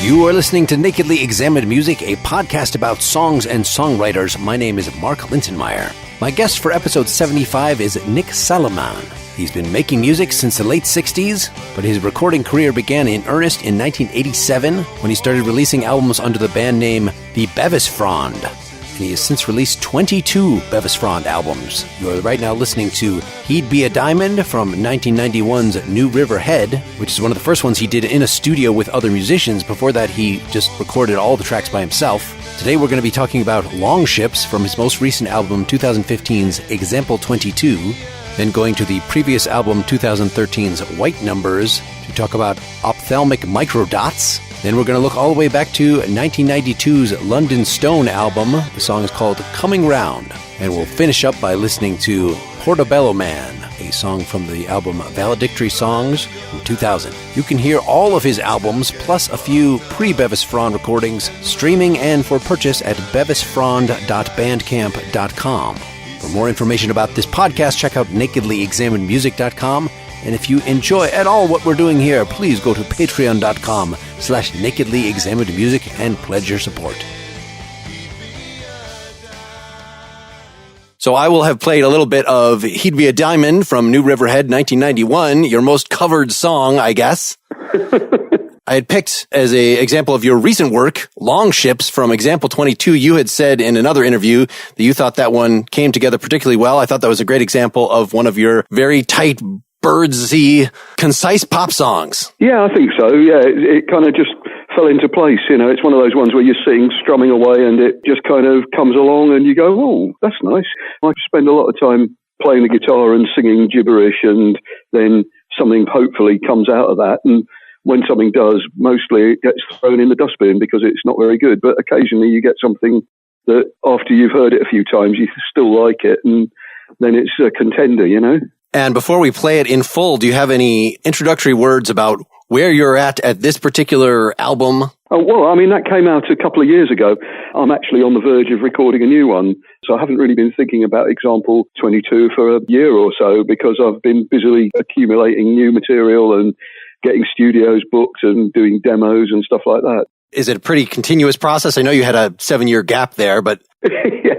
You are listening to Nakedly Examined Music, a podcast about songs and songwriters. My name is Mark Lintonmeyer. My guest for episode 75 is Nick Saloman. He's been making music since the late 60s, but his recording career began in earnest in 1987 when he started releasing albums under the band name The Bevis Frond. And he has since released 22 Bevis Frond albums. You are right now listening to He'd Be a Diamond from 1991's New River Head, which is one of the first ones he did in a studio with other musicians. Before that, he just recorded all the tracks by himself. Today we're going to be talking about Longships from his most recent album 2015's Example 22, then going to the previous album 2013's White Numbers to talk about Ophthalmic Microdots. Then we're going to look all the way back to 1992's London Stone album. The song is called Coming Round. And we'll finish up by listening to Portobello Man, a song from the album Valedictory Songs from 2000. You can hear all of his albums, plus a few pre-Bevis Frond recordings, streaming and for purchase at bevisfrond.bandcamp.com. For more information about this podcast, check out nakedlyexaminedmusic.com. And if you enjoy at all what we're doing here, please go to patreon.com/nakedlyexaminedmusic and pledge your support. So I will have played a little bit of He'd Be a Diamond from New River Head 1991, your most covered song, I guess. I had picked as an example of your recent work, Longships from Example 22. You had said in another interview that you thought that one came together particularly well. I thought that was a great example of one of your very tight, birdsy, concise pop songs. Yeah, I think so. Yeah, it kind of just fell into place. You know, it's one of those ones where you're sitting, strumming away, and it just kind of comes along and you go, oh, that's nice. I spend a lot of time playing the guitar and singing gibberish, and then something hopefully comes out of that. And when something does, mostly it gets thrown in the dustbin because it's not very good. But occasionally you get something that after you've heard it a few times, you still like it, and then it's a contender, you know? And before we play it in full, do you have any introductory words about where you're at this particular album? Oh, well, I mean, that came out a couple of years ago. I'm actually on the verge of recording a new one. So I haven't really been thinking about Example 22 for a year or so because I've been busily accumulating new material and getting studios booked and doing demos and stuff like that. Is it a pretty continuous process? I know you had a 7-year gap there, but... Yeah.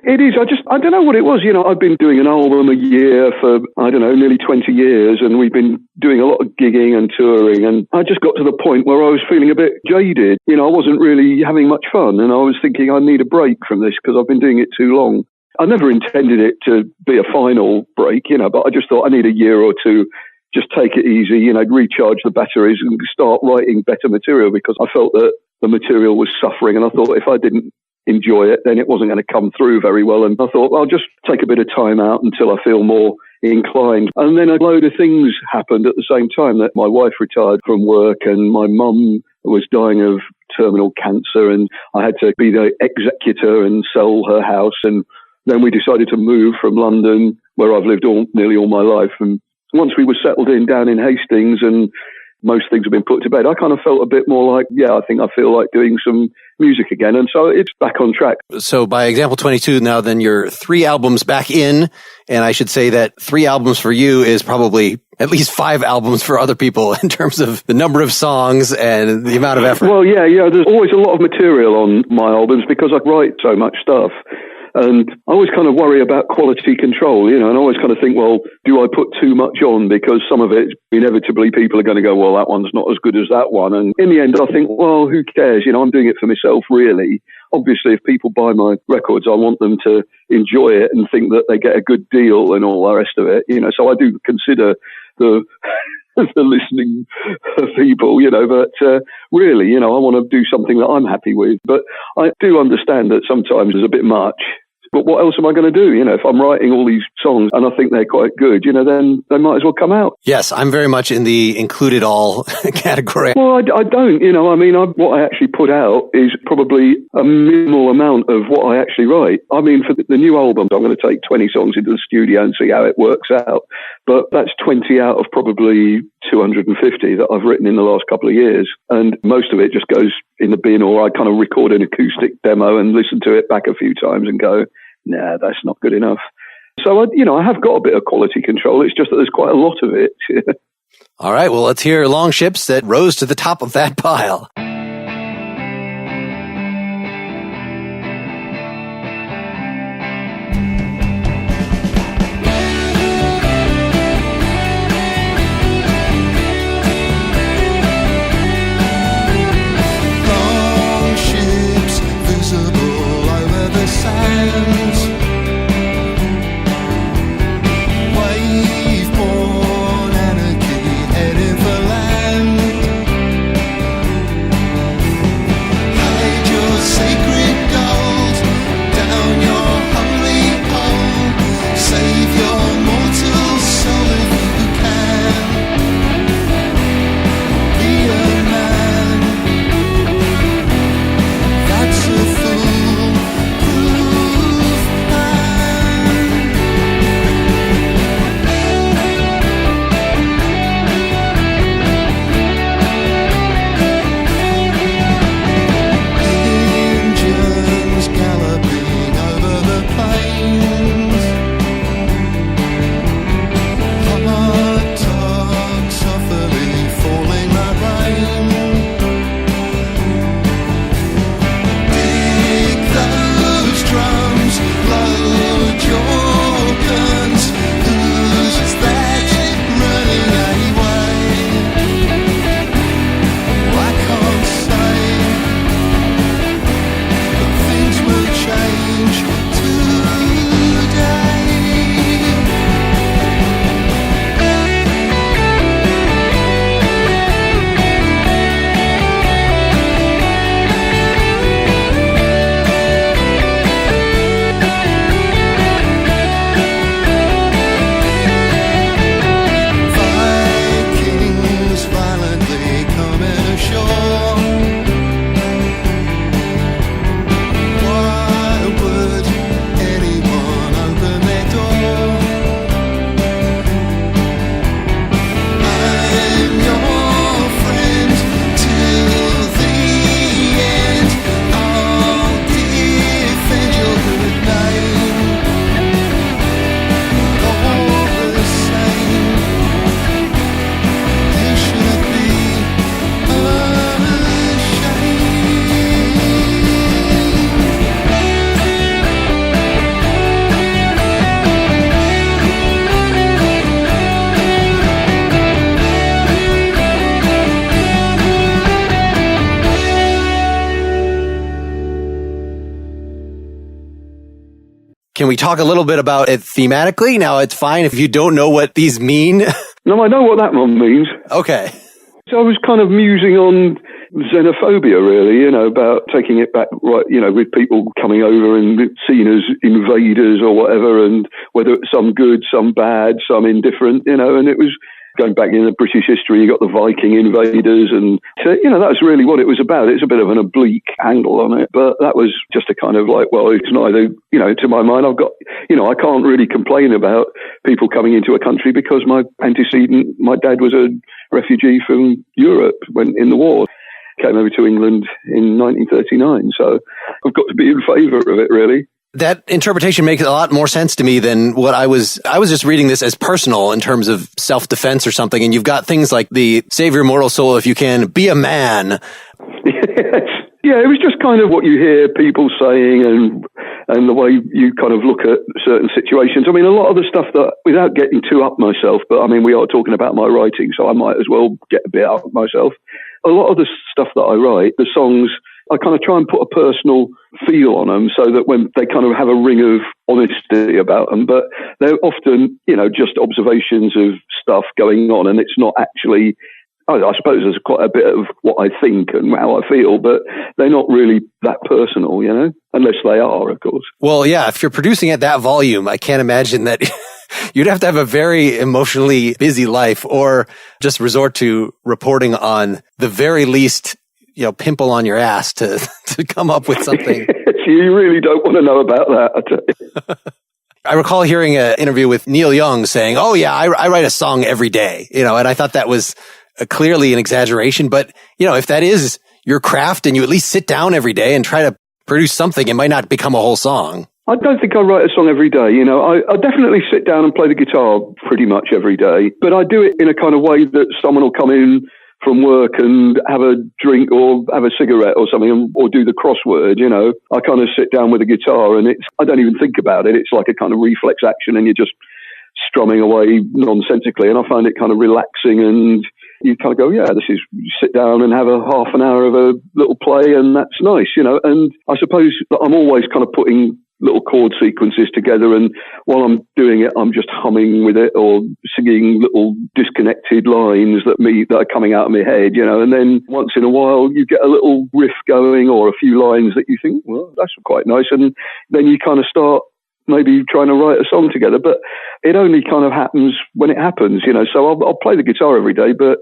It is. I don't know what it was. You know, I've been doing an album a year for, I don't know, nearly 20 years, and we've been doing a lot of gigging and touring, and I just got to the point where I was feeling a bit jaded. You know, I wasn't really having much fun, and I was thinking I need a break from this because I've been doing it too long. I never intended it to be a final break, you know, but I just thought I need a year or two, just take it easy, you know, recharge the batteries and start writing better material because I felt that the material was suffering, and I thought if I didn't enjoy it, then it wasn't going to come through very well. And I thought, well, I'll just take a bit of time out until I feel more inclined. And then a load of things happened at the same time. That my wife retired from work and my mum was dying of terminal cancer, and I had to be the executor and sell her house. And then we decided to move from London, where I've lived nearly all my life. And once we were settled down in Hastings and most things have been put to bed, I kind of felt a bit more like, yeah, I think I feel like doing some music again. And so it's back on track. So by Example 22 now, then you're 3 albums back in. And I should say that 3 albums for you is probably at least 5 albums for other people in terms of the number of songs and the amount of effort. Well, yeah. There's always a lot of material on my albums because I write so much stuff. And I always kind of worry about quality control, you know, and I always kind of think, well, do I put too much on? Because some of it, inevitably, people are going to go, well, that one's not as good as that one. And in the end, I think, well, who cares? You know, I'm doing it for myself, really. Obviously, if people buy my records, I want them to enjoy it and think that they get a good deal and all the rest of it, you know. So I do consider the listening people, you know, but really, you know, I want to do something that I'm happy with. But I do understand that sometimes it's a bit much. But what else am I going to do? You know, if I'm writing all these songs and I think they're quite good, you know, then they might as well come out. Yes, I'm very much in the included all category. Well, I don't, you know, I mean, what I actually put out is probably a minimal amount of what I actually write. I mean, for the new album, I'm going to take 20 songs into the studio and see how it works out. But that's 20 out of probably 250 that I've written in the last couple of years. And most of it just goes in the bin, or I kind of record an acoustic demo and listen to it back a few times and go, nah, that's not good enough. So, I have got a bit of quality control. It's just that there's quite a lot of it. All right, well, let's hear Longships that rose to the top of that pile. Can we talk a little bit about it thematically? Now, it's fine if you don't know what these mean. No, I know what that one means. Okay. So I was kind of musing on xenophobia, really, about taking it back, right, with people coming over and seen as invaders or whatever, and whether it's some good, some bad, some indifferent, and it was going back in the British history, you got the Viking invaders, and so, that's really what it was about. It's a bit of an oblique angle on it, but that was just a kind of like, well, it's neither, to my mind, I've got, I can't really complain about people coming into a country because my antecedent, my dad was a refugee from Europe when in the war, came over to England in 1939, so I've got to be in favour of it, really. That interpretation makes a lot more sense to me than what I was just reading this as personal in terms of self-defense or something. And you've got things like the save your mortal soul if you can, be a man. Yes. Yeah, it was just kind of what you hear people saying and the way you kind of look at certain situations. I mean, a lot of the stuff that, without getting too up myself, but I mean, we are talking about my writing, so I might as well get a bit up myself. A lot of the stuff that I write, the songs, I kind of try and put a personal feel on them so that when they kind of have a ring of honesty about them, but they're often, just observations of stuff going on, and it's not actually, I suppose there's quite a bit of what I think and how I feel, but they're not really that personal, unless they are, of course. Well, yeah, if you're producing at that volume, I can't imagine that you'd have to have a very emotionally busy life or just resort to reporting on the very least pimple on your ass to come up with something. You really don't want to know about that, I tell you. I recall hearing an interview with Neil Young saying, oh yeah, I write a song every day, and I thought that was clearly an exaggeration, but if that is your craft and you at least sit down every day and try to produce something, it might not become a whole song. I don't think I write a song every day. I definitely sit down and play the guitar pretty much every day, but I do it in a kind of way that someone will come in from work and have a drink or have a cigarette or something or do the crossword, I kind of sit down with a guitar and I don't even think about it. It's like a kind of reflex action and you're just strumming away nonsensically, and I find it kind of relaxing, and you kind of go, yeah, you sit down and have a half an hour of a little play, and that's nice, and I suppose that I'm always kind of putting little chord sequences together, and while I'm doing it, I'm just humming with it or singing little disconnected lines that are coming out of my head, and then once in a while you get a little riff going or a few lines that you think, well, that's quite nice, and then you kind of start maybe trying to write a song together, but it only kind of happens when it happens, so I'll play the guitar every day, but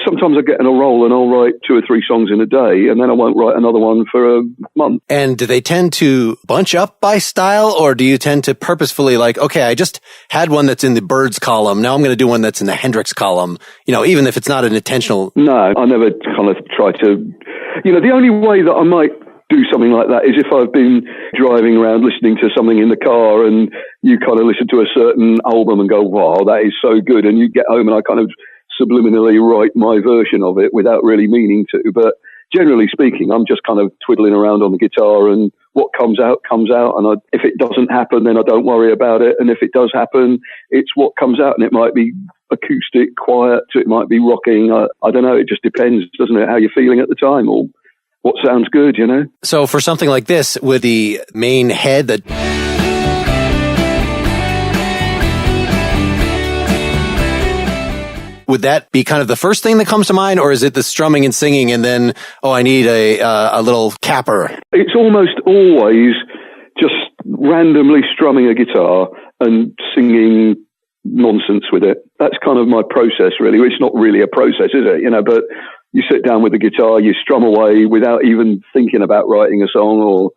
sometimes I get in a roll and I'll write 2 or 3 songs in a day, and then I won't write another one for a month. And do they tend to bunch up by style, or do you tend to purposefully okay, I just had one that's in the Birds column, now I'm going to do one that's in the Hendrix column, even if it's not an intentional... No, I never kind of try to... the only way that I might do something like that is if I've been driving around listening to something in the car and you kind of listen to a certain album and go, wow, that is so good. And you get home and I kind of subliminally write my version of it without really meaning to. But generally speaking, I'm just kind of twiddling around on the guitar, and what comes out, comes out. And if it doesn't happen, then I don't worry about it. And if it does happen, it's what comes out, and it might be acoustic, quiet, it might be rocking. I don't know. It just depends, doesn't it, how you're feeling at the time or what sounds good, So for something like this, with the main head that... Would that be kind of the first thing that comes to mind, or is it the strumming and singing and then, I need a little capper? It's almost always just randomly strumming a guitar and singing nonsense with it. That's kind of my process, really. It's not really a process, is it? But you sit down with the guitar, you strum away without even thinking about writing a song,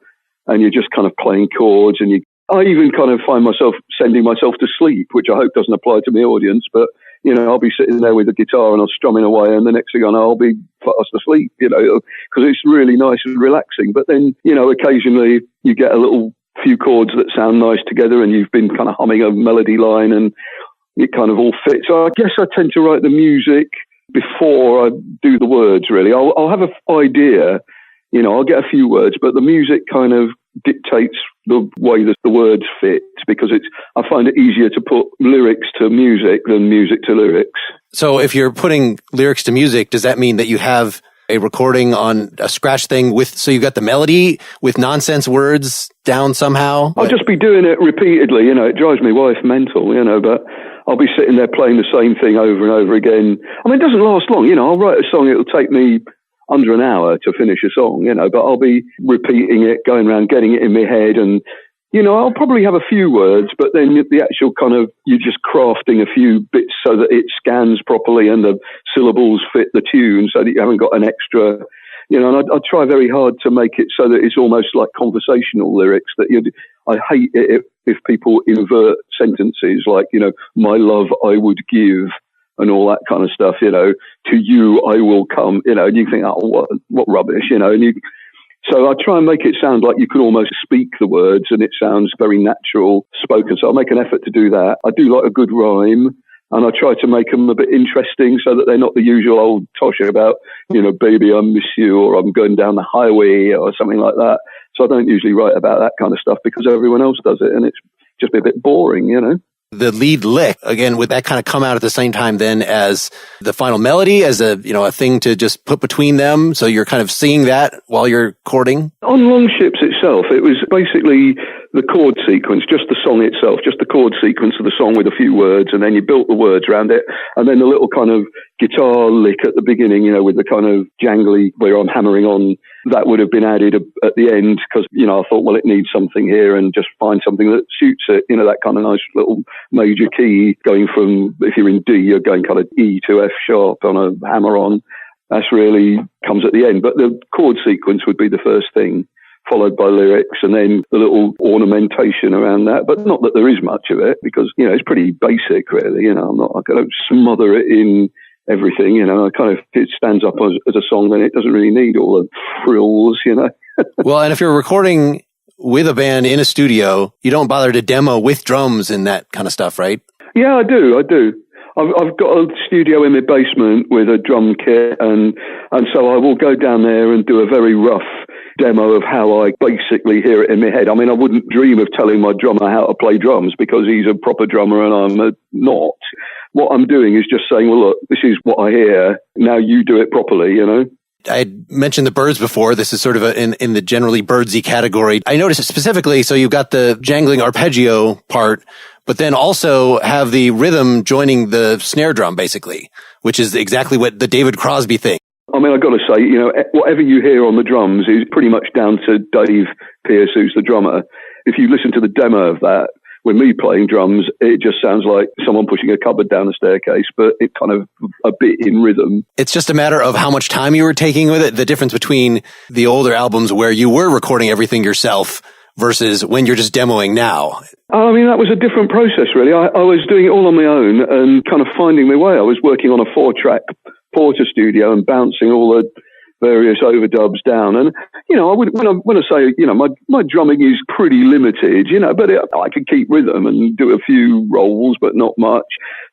and you're just kind of playing chords, and I even kind of find myself sending myself to sleep, which I hope doesn't apply to my audience, but I'll be sitting there with the guitar and I'm strumming away, and the next thing I know, I'll be fast asleep, because it's really nice and relaxing. But then, occasionally you get a few chords that sound nice together, and you've been kind of humming a melody line, and it kind of all fits. So I guess I tend to write the music before I do the words, really. I'll have an idea, I'll get a few words, but the music kind of dictates the way that the words fit, because I find it easier to put lyrics to music than music to lyrics. So if you're putting lyrics to music, does that mean that you have a recording on a scratch thing so you got the melody with nonsense words down somehow? I'll just be doing it repeatedly, it drives my wife mental, but I'll be sitting there playing the same thing over and over again. I mean, it doesn't last long, I'll write a song, it'll take me under an hour to finish a song, but I'll be repeating it, going around, getting it in my head, and I'll probably have a few words, but then the actual kind of, you're just crafting a few bits so that it scans properly and the syllables fit the tune so that you haven't got an extra, and I try very hard to make it so that it's almost like conversational lyrics I hate it if people invert sentences like, my love I would give and all that kind of stuff, to you I will come, and you think, oh, what rubbish, so I try and make it sound like you can almost speak the words and it sounds very natural spoken. So I'll make an effort to do that. I do like a good rhyme and I try to make them a bit interesting so that they're not the usual old tosh about, baby, I miss you, or I'm going down the highway or something like that. So I don't usually write about that kind of stuff because everyone else does it and it's just a bit boring, The lead lick, again, would that kind of come out at the same time then as the final melody, as a thing to just put between them? So you're kind of singing that while you're recording? On Longships itself, it was basically the chord sequence, just the song itself, just the chord sequence of the song with a few words, and then you built the words around it, and then the little kind of guitar lick at the beginning, with the kind of jangly where I'm hammering on, that would have been added at the end because, I thought, well, it needs something here and just find something that suits it, that kind of nice little major key going from, if you're in D, you're going kind of E to F sharp on a hammer-on. That's really comes at the end. But the chord sequence would be the first thing, followed by lyrics and then the little ornamentation around that. But not that there is much of it because, it's pretty basic, really. I don't smother it in everything, I kind of, if it stands up as a song, then it doesn't really need all the frills, Well, and if you're recording with a band in a studio, you don't bother to demo with drums and that kind of stuff, right? Yeah, I do. I've got a studio in my basement with a drum kit and so I will go down there and do a very rough demo of how I basically hear it in my head. I mean, I wouldn't dream of telling my drummer how to play drums because he's a proper drummer and I'm not. What I'm doing is just saying, well, look, this is what I hear. Now you do it properly, I mentioned the birds before. This is sort of in the generally birdsy category. I noticed it specifically. So you've got the jangling arpeggio part, but then also have the rhythm joining the snare drum, basically, which is exactly what the David Crosby thing. I mean, I've got to say, whatever you hear on the drums is pretty much down to Dave Pierce, who's the drummer. If you listen to the demo of that, with me playing drums, it just sounds like someone pushing a cupboard down a staircase, but it's kind of a bit in rhythm. It's just a matter of how much time you were taking with it. The difference between the older albums where you were recording everything yourself versus when you're just demoing now. I mean, that was a different process, really. I was doing it all on my own and kind of finding my way. I was working on a 4-track Porter studio and bouncing all the various overdubs down. And, when I say, my drumming is pretty limited, but I could keep rhythm and do a few rolls, but not much.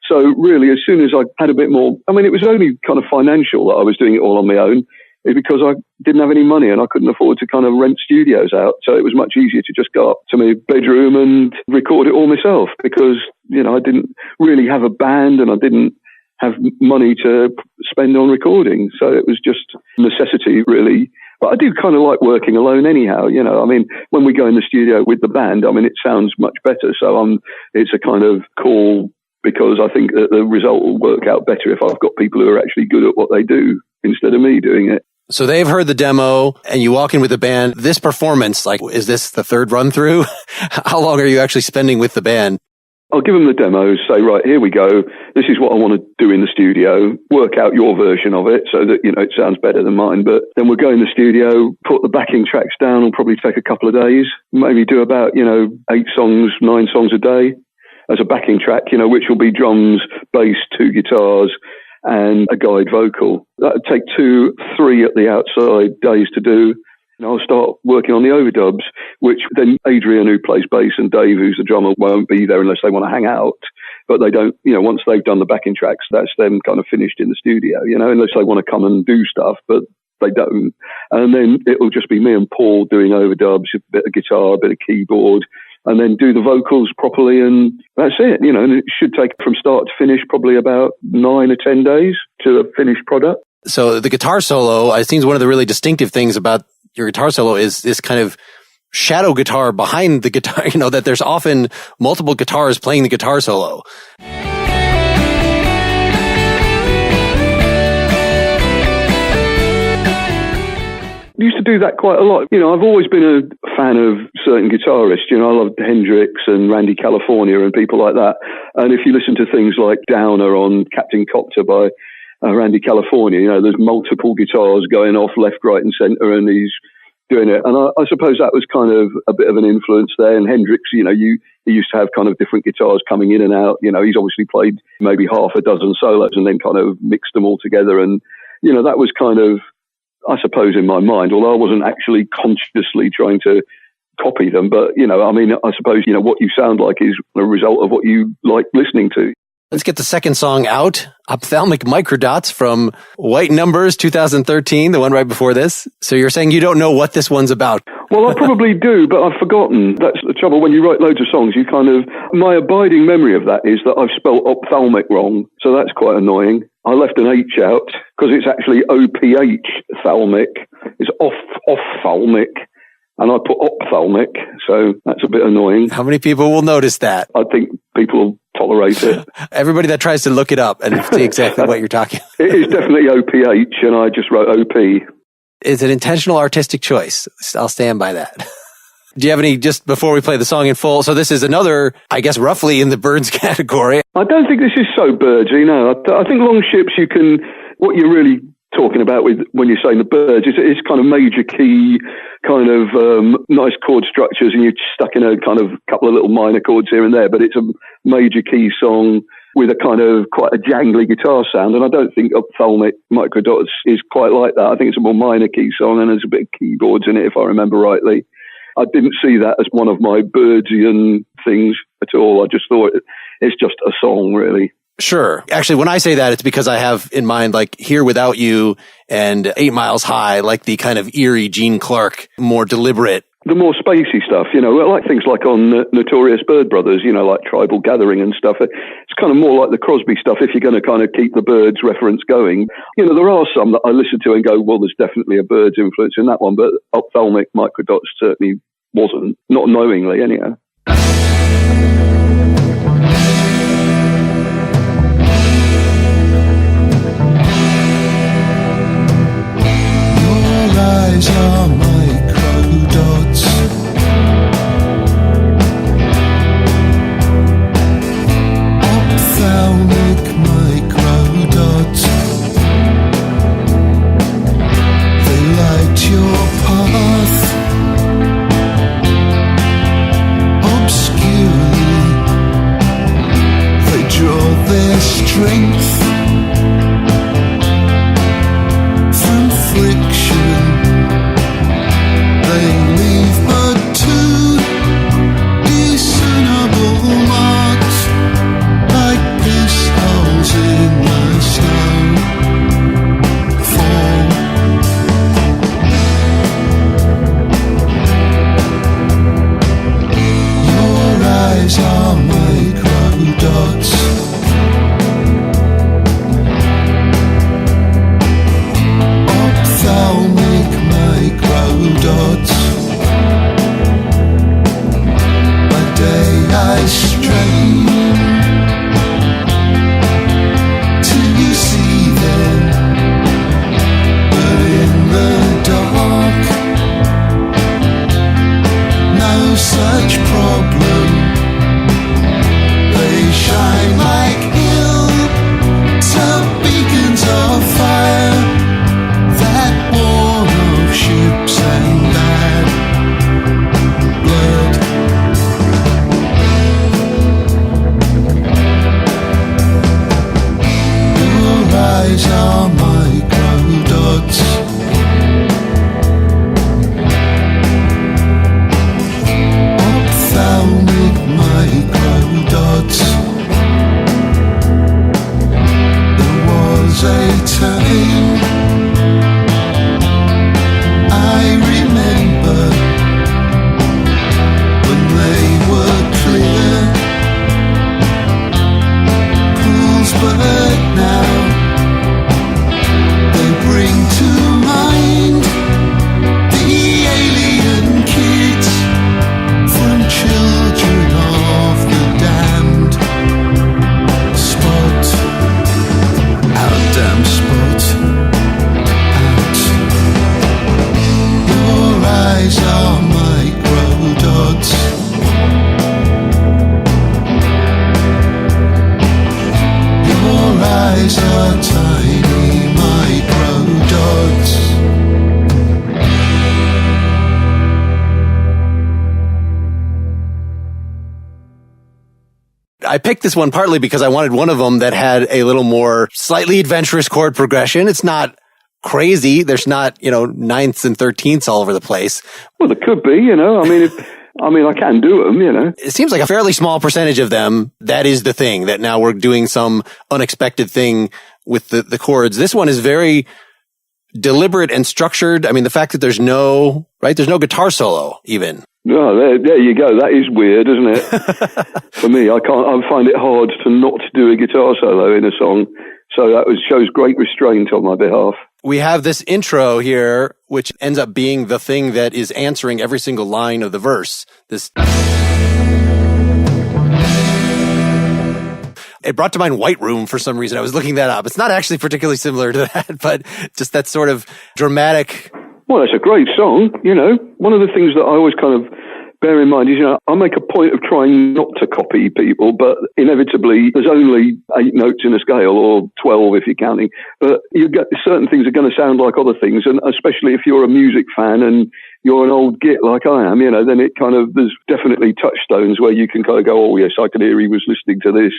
So really, as soon as I had a bit more, I mean, it was only kind of financial that I was doing it all on my own because I didn't have any money and I couldn't afford to kind of rent studios out. So it was much easier to just go up to my bedroom and record it all myself because, I didn't really have a band and I didn't have money to spend on recording. So it was just necessity, really. But I do kind of like working alone anyhow, I mean, when we go in the studio with the band, I mean, it sounds much better. So it's a kind of call because I think that the result will work out better if I've got people who are actually good at what they do instead of me doing it. So they've heard the demo and you walk in with the band. This performance, is this the third run through? How long are you actually spending with the band? I'll give them the demo, say, right, here we go. This is what I want to do in the studio. Work out your version of it so that, it sounds better than mine. But then we'll go in the studio, put the backing tracks down. It'll probably take a couple of days. Maybe do about, 8 songs, 9 songs a day as a backing track, which will be drums, bass, 2 guitars, and a guide vocal. That would take 2, 3 at the outside days to do. I'll start working on the overdubs, which then Adrian, who plays bass, and Dave, who's the drummer, won't be there unless they want to hang out. But they don't, once they've done the backing tracks, that's them kind of finished in the studio, unless they want to come and do stuff, but they don't. And then it'll just be me and Paul doing overdubs, a bit of guitar, a bit of keyboard, and then do the vocals properly. And that's it, and it should take from start to finish probably about 9 or 10 days to a finished product. So the guitar solo, I think one of the really distinctive things about your guitar solo is this kind of shadow guitar behind the guitar, that there's often multiple guitars playing the guitar solo. Used to do that quite a lot. I've always been a fan of certain guitarists. I loved Hendrix and Randy California and people like that. And if you listen to things like Downer on Captain Copter by Randy California, there's multiple guitars going off left, right and centre, and he's doing it. And I suppose that was kind of a bit of an influence there. And Hendrix, he used to have kind of different guitars coming in and out. He's obviously played maybe half a dozen solos and then kind of mixed them all together. And, that was kind of, I suppose, in my mind, although I wasn't actually consciously trying to copy them. But, I suppose, what you sound like is a result of what you like listening to. Let's get the second song out. Ophthalmic Microdots from White Numbers 2013, the one right before this. So you're saying you don't know what this one's about? Well, I probably do, but I've forgotten. That's the trouble. When you write loads of songs, my abiding memory of that is that I've spelled ophthalmic wrong. So that's quite annoying. I left an H out because it's actually OPH thalmic. It's ophthalmic. And I put ophthalmic, so that's a bit annoying. How many people will notice that? I think people will tolerate it. Everybody that tries to look it up and see exactly what you're talking about. It is definitely OPH, and I just wrote OP. It's an intentional artistic choice. I'll stand by that. Do you have any, just before we play the song in full? So this is another, I guess, roughly in the birds category. I don't think this is so birdsy, no. I think Longships, what you're really talking about with when you're saying the birds, it's kind of major key, kind of nice chord structures, and you're stuck in a kind of couple of little minor chords here and there, but it's a major key song with a kind of quite a jangly guitar sound. And I don't think Ophthalmic Microdots is quite like that. I think it's a more minor key song, and there's a bit of keyboards in it, if I remember rightly. I didn't see that as one of my birdsian things at all. I just thought it's just a song, really. Sure. Actually, when I say that, it's because I have in mind like Here Without You and 8 Miles High, like the kind of eerie Gene Clark, more deliberate. The more spacey stuff, like things like on Notorious Bird Brothers, like Tribal Gathering and stuff. It's kind of more like the Crosby stuff if you're going to kind of keep the Birds reference going. There are some that I listen to and go, well, there's definitely a Birds influence in that one, but Ophthalmic Microdots certainly wasn't, not knowingly anyhow. Eyes are microdots. Ophthalmic microdots. They light your path obscurely. They draw their strength from friction. They leave but two discernible marks, like pistols in the snow. Fall. Your eyes are microdots. I picked this one partly because I wanted one of them that had a little more slightly adventurous chord progression. It's not crazy. There's not, ninths and 13ths all over the place. Well, there could be, I can do them, It seems like a fairly small percentage of them, that is the thing, that now we're doing some unexpected thing with the chords. This one is very deliberate and structured. I mean, the fact that there's no guitar solo even. Oh, there you go. That is weird, isn't it? For me, I find it hard to not do a guitar solo in a song. So that shows great restraint on my behalf. We have this intro here, which ends up being the thing that is answering every single line of the verse. It brought to mind White Room for some reason. I was looking that up. It's not actually particularly similar to that, but just that sort of dramatic. Well, it's a great song, One of the things that I always kind of bear in mind is, I make a point of trying not to copy people, but inevitably there's only 8 notes in a scale, or 12 if you're counting. But you get certain things are going to sound like other things, and especially if you're a music fan and you're an old git like I am, then it kind of, there's definitely touchstones where you can kind of go, oh yes, I can hear he was listening to this.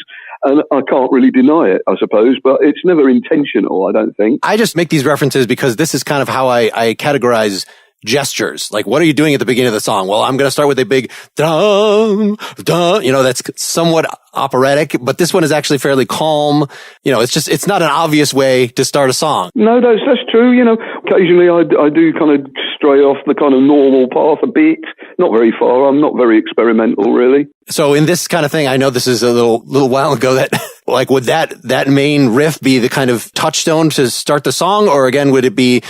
And I can't really deny it, I suppose, but it's never intentional, I don't think. I just make these references because this is kind of how I categorize gestures. Like, what are you doing at the beginning of the song? Well, I'm going to start with a big dum, dum, that's somewhat operatic, but this one is actually fairly calm. It's not an obvious way to start a song. No, that's true. Occasionally I do kind of stray off the kind of normal path a bit, not very far. I'm not very experimental, really. So in this kind of thing, I know this is a little while ago that, like, would that main riff be the kind of touchstone to start the song? Or again, would it be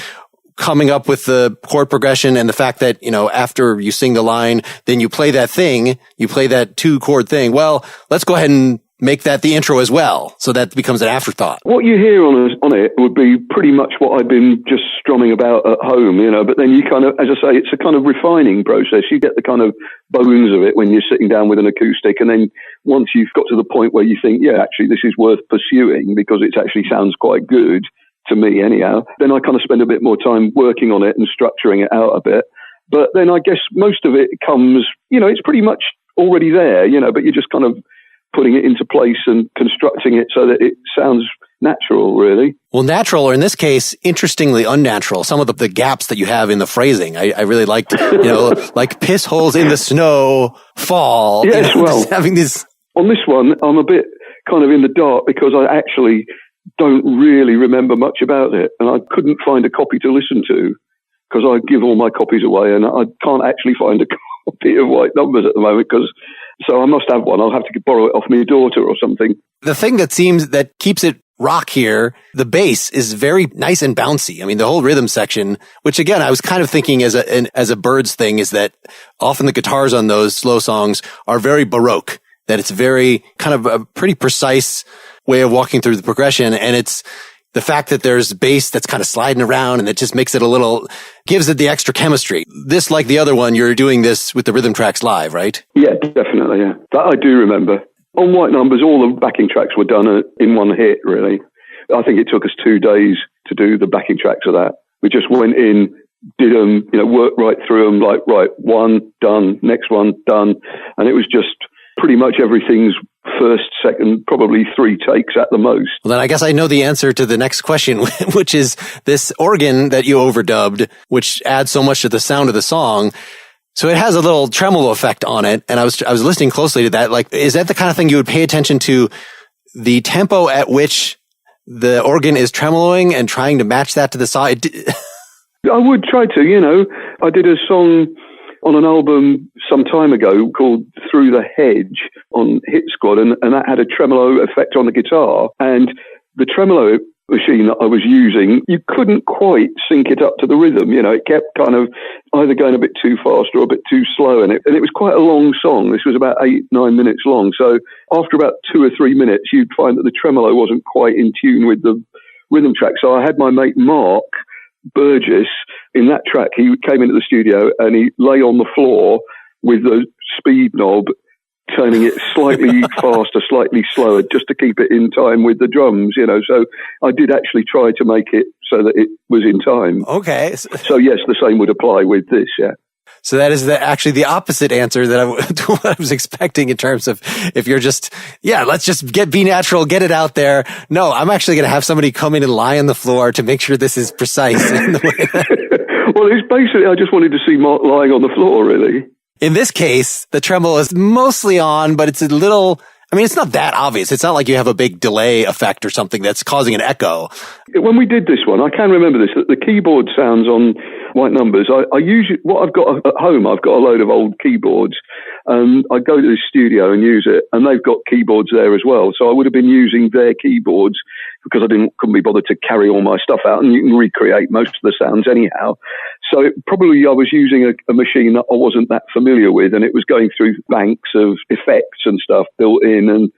coming up with the chord progression and the fact that, after you sing the line, then you play that 2-chord thing. Well, let's go ahead and make that the intro as well. So that becomes an afterthought. What you hear on it would be pretty much what I've been just strumming about at home, but then you kind of, as I say, it's a kind of refining process. You get the kind of bones of it when you're sitting down with an acoustic. And then once you've got to the point where you think, yeah, actually, this is worth pursuing because it actually sounds quite good, to me anyhow, then I kind of spend a bit more time working on it and structuring it out a bit. But then I guess most of it comes, it's pretty much already there, but you're just kind of putting it into place and constructing it so that it sounds natural, really. Well, natural, or in this case, interestingly unnatural. Some of the gaps that you have in the phrasing, I really liked, like piss holes in the snow fall. Yes, well, having these. On this one, I'm a bit kind of in the dark because I actually don't really remember much about it, and I couldn't find a copy to listen to because I give all my copies away, and I can't actually find a copy of White Numbers at the moment, so I must have one. I'll have to borrow it off my daughter or something. The thing that keeps it rock here, the bass is very nice and bouncy. I mean, the whole rhythm section, which again, I was kind of thinking as a Byrds thing, is that often the guitars on those slow songs are very Baroque, that it's very kind of a pretty precise way of walking through the progression. And it's the fact that there's bass that's kind of sliding around and it just makes it gives it the extra chemistry. This, like the other one, you're doing this with the rhythm tracks live, right? Yeah, definitely. Yeah. That I do remember. On White Numbers, all the backing tracks were done in one hit, really. I think it took us 2 days to do the backing tracks of that. We just went in, did them, worked right through them, like, right, one, done, next one, done. And it was just pretty much everything's first, second, probably 3 takes at the most. Well, then I guess I know the answer to the next question, which is this organ that you overdubbed, which adds so much to the sound of the song. So it has a little tremolo effect on it. And I was listening closely to that. Like, is that the kind of thing you would pay attention to, the tempo at which the organ is tremoloing and trying to match that to the song? I would try to, I did a song on an album some time ago called Through the Hedge on Hit Squad, and that had a tremolo effect on the guitar. And the tremolo machine that I was using, you couldn't quite sync it up to the rhythm. It kept kind of either going a bit too fast or a bit too slow. And it was quite a long song. This was about 8-9 minutes long. So after about 2 or 3 minutes, you'd find that the tremolo wasn't quite in tune with the rhythm track. So I had my mate Mark Burgess in that track. He came into the studio and he lay on the floor with the speed knob, turning it slightly faster, slightly slower, just to keep it in time with the drums, So I did actually try to make it so that it was in time. Okay. So yes, the same would apply with this, yeah. So that is actually the opposite answer to what I was expecting in terms of if you're just, let's just be natural, get it out there. No, I'm actually going to have somebody come in and lie on the floor to make sure this is precise in the way that... Well, it's basically, I just wanted to see Mark lying on the floor, really. In this case, the tremolo is mostly on, but it's a little... I mean, it's not that obvious. It's not like you have a big delay effect or something that's causing an echo. When we did this one, I can remember this, that the keyboard sounds on White Numbers. I usually, what I've got at home, I've got a load of old keyboards. I go to the studio and use it, and they've got keyboards there as well. So I would have been using their keyboards because I couldn't be bothered to carry all my stuff out, and you can recreate most of the sounds anyhow. So probably I was using a machine that I wasn't that familiar with, and it was going through banks of effects and stuff built in, and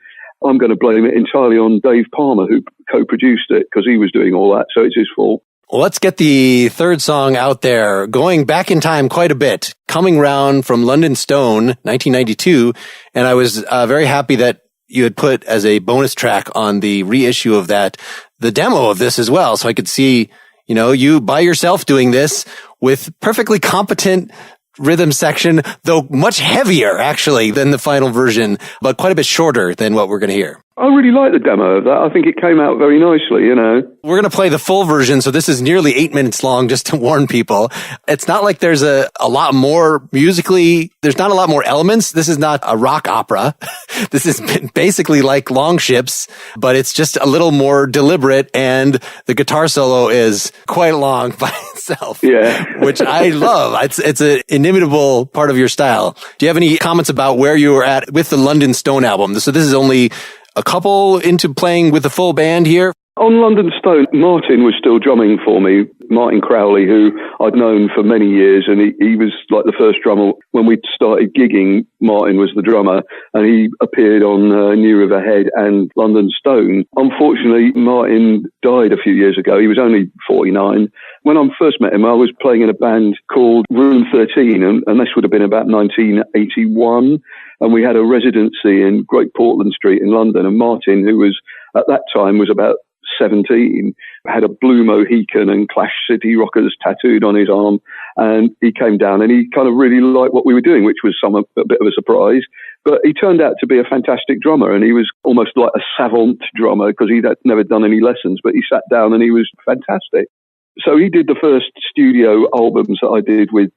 I'm going to blame it entirely on Dave Palmer, who co-produced it, because he was doing all that, so it's his fault. Well, let's get the third song out there, going back in time quite a bit, Coming Round from London Stone, 1992, and I was very happy that you had put as a bonus track on the reissue of that, the demo of this as well, so I could see, you by yourself doing this with perfectly competent rhythm section, though much heavier actually than the final version, but quite a bit shorter than what we're going to hear. I really like the demo of that. I think it came out very nicely, We're going to play the full version, so this is nearly 8 minutes long, just to warn people. It's not like there's a lot more musically, there's not a lot more elements. This is not a rock opera. This is basically like Longships, but it's just a little more deliberate, and the guitar solo is quite long by itself. Yeah. Which I love. It's an inimitable part of your style. Do you have any comments about where you were at with the London Stone album? So this is only a couple into playing with the full band here? On London Stone, Martin was still drumming for me, Martin Crowley, who I'd known for many years, and he was like the first drummer. When we started gigging, Martin was the drummer, and he appeared on New River Head and London Stone. Unfortunately, Martin died a few years ago. He was only 49. When I first met him, I was playing in a band called Room 13, and this would have been about 1981. And we had a residency in Great Portland Street in London. And Martin, who was at that time was about 17, had a blue Mohican and Clash City Rockers tattooed on his arm. And he came down and he kind of really liked what we were doing, which was a bit of a surprise. But he turned out to be a fantastic drummer, and he was almost like a savant drummer because he'd never done any lessons, but he sat down and he was fantastic. So he did the first studio albums that I did with,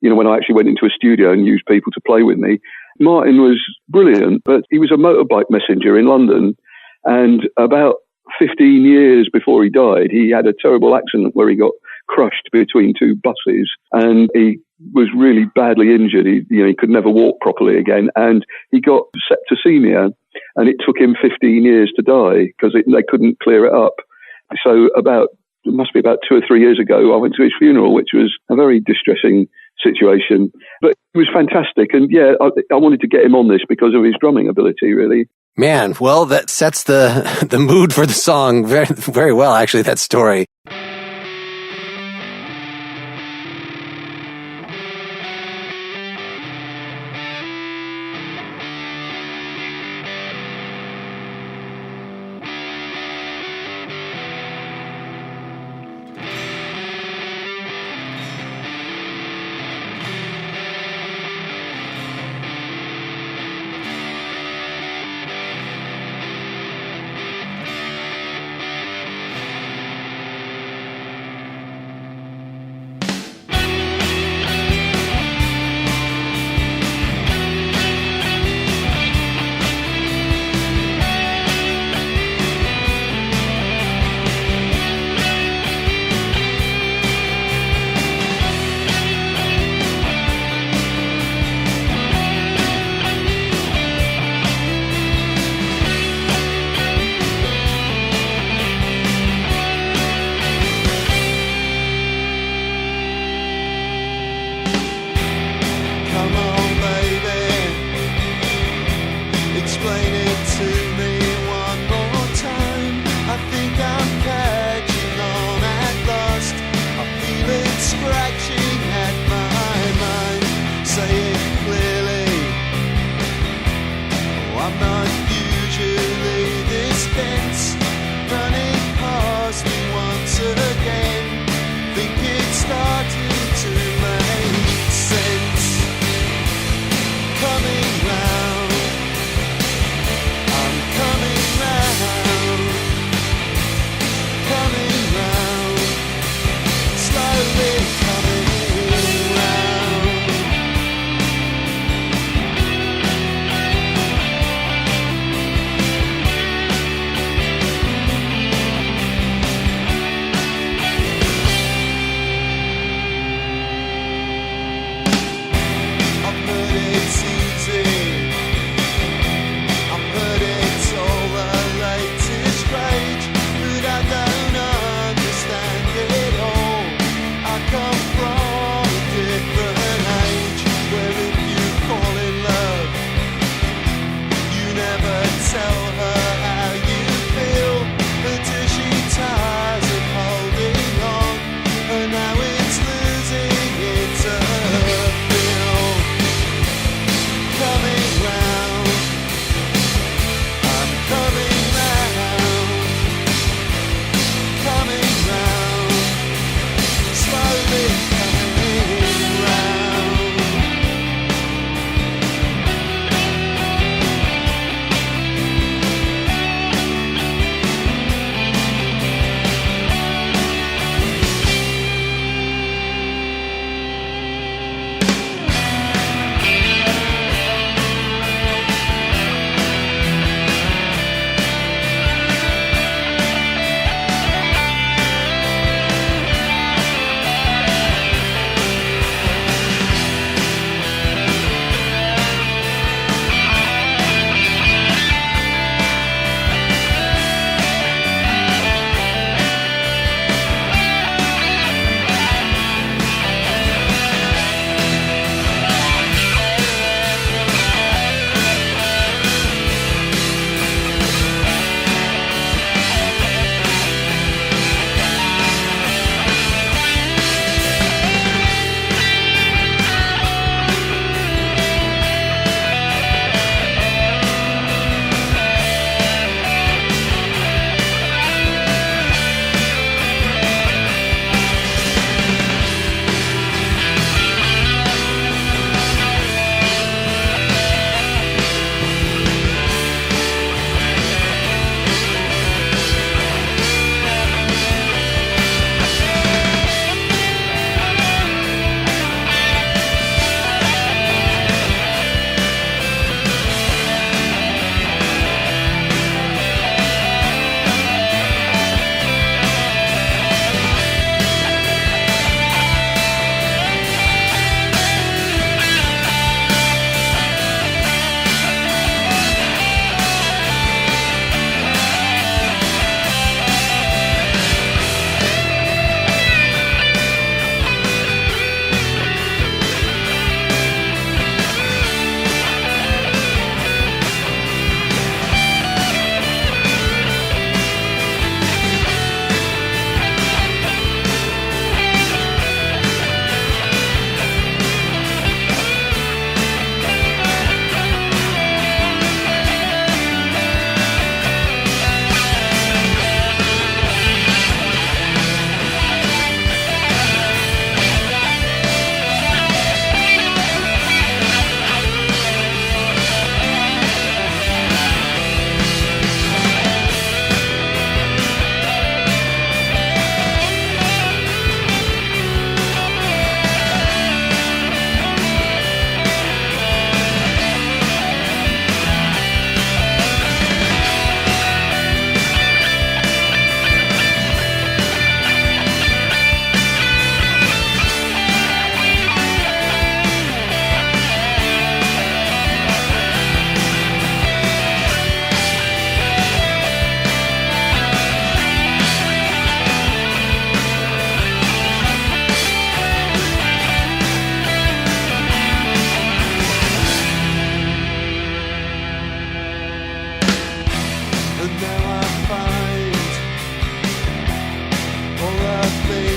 when I actually went into a studio and used people to play with me. Martin was brilliant, but he was a motorbike messenger in London. And about 15 years before he died, he had a terrible accident where he got crushed between two buses, and he was really badly injured. He could never walk properly again, and he got septicemia, and it took him 15 years to die because they couldn't clear it up. So it must be about 2 or 3 years ago, I went to his funeral, which was a very distressing situation. But it was fantastic. And I wanted to get him on this because of his drumming ability, really. Man, well, that sets the mood for the song very, very well, actually, that story.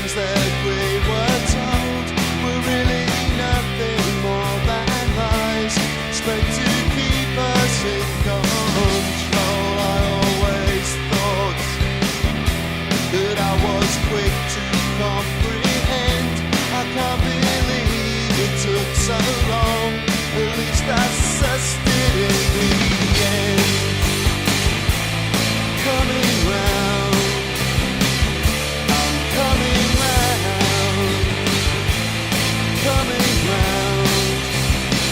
things that we were told were really nothing more than lies, spoke to keep us in control. I always thought that I was quick to comprehend. I can't believe it took so long. At least I sussed it in the end. Coming round, I'm coming round, coming round,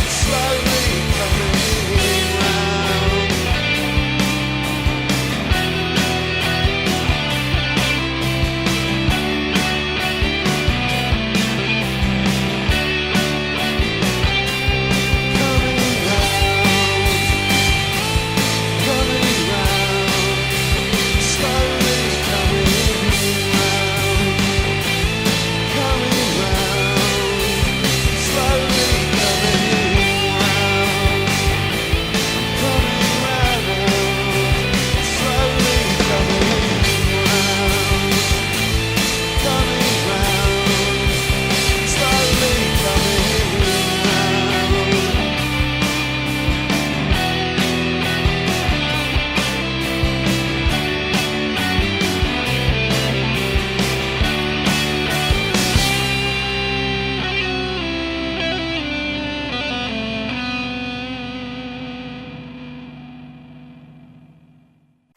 slowly coming round.